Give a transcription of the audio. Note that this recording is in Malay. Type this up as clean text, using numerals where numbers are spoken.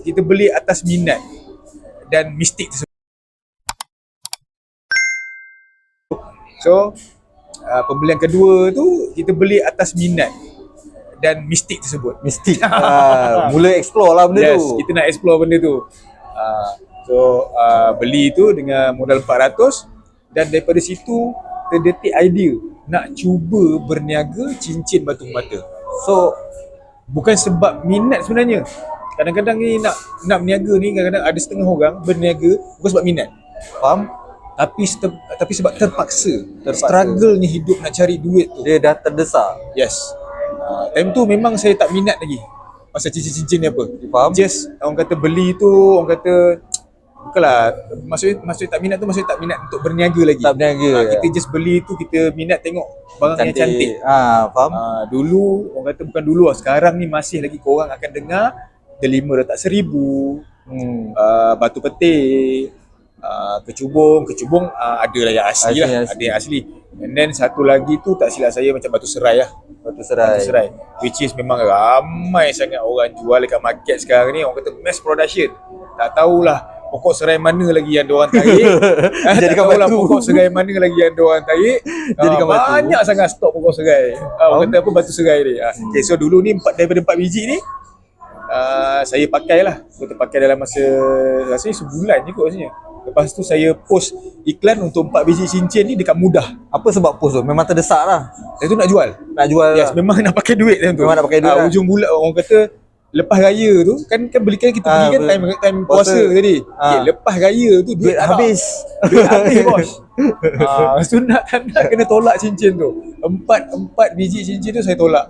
kita beli atas minat dan mistik tersebut. So pembelian kedua tu kita beli atas minat dan mistik tersebut. Mistik. Mula explore lah benda Yes, tu. kita nak explore benda tu. Beli tu dengan modal 400 dan daripada situ terdetik idea nak cuba berniaga cincin batu bata. So bukan sebab minat sebenarnya. Kadang-kadang ni nak berniaga ni, kadang-kadang ada setengah orang berniaga bukan sebab minat. Faham? Tapi sebab terpaksa. Struggle ni hidup nak cari duit tu. Dia dah terdesak. Yes. Time tu memang saya tak minat lagi pasal cincin-cincin ni apa. Faham? Just orang kata beli tu, orang kata bukanlah, maksudnya tak minat tu, maksudnya tak minat untuk berniaga lagi. Tak berniaga. Kita just beli tu, kita minat tengok barang yang cantik. Faham? Dulu orang kata, bukan dulu lah, sekarang ni masih lagi korang akan dengar delima retak 1000, batu petik, kecubung ada lah yang asli lah, ada yang asli. And then satu lagi tu tak silap saya macam batu serai lah. Batu serai. Which is memang ramai sangat orang jual dekat market sekarang ni. Orang kata mass production. Tak tahulah pokok serai mana lagi yang diorang tarik. Tak tahulah pokok serai mana lagi yang diorang tarik. Jadikan batu. Banyak sangat stok pokok serai. Orang kata apa, batu serai ni. Okay, so dulu ni daripada 4 biji ni saya pakai lah. Kita pakai dalam masa rasanya sebulan je kot rasanya. Lepas tu saya post iklan untuk 4 biji cincin ni dekat Mudah. Apa sebab post tu? Memang terdesak lah. Saya tu nak jual. lah. Yes, memang nak pakai duit time tu. Memang nak pakai duit lah. Ujung bulan orang kata lepas raya tu kan belikan kita beli kan time puasa tadi. Okay, lepas raya tu duit habis. Duit habis bos. Sunat tak nak kena tolak cincin tu. Empat biji cincin tu saya tolak.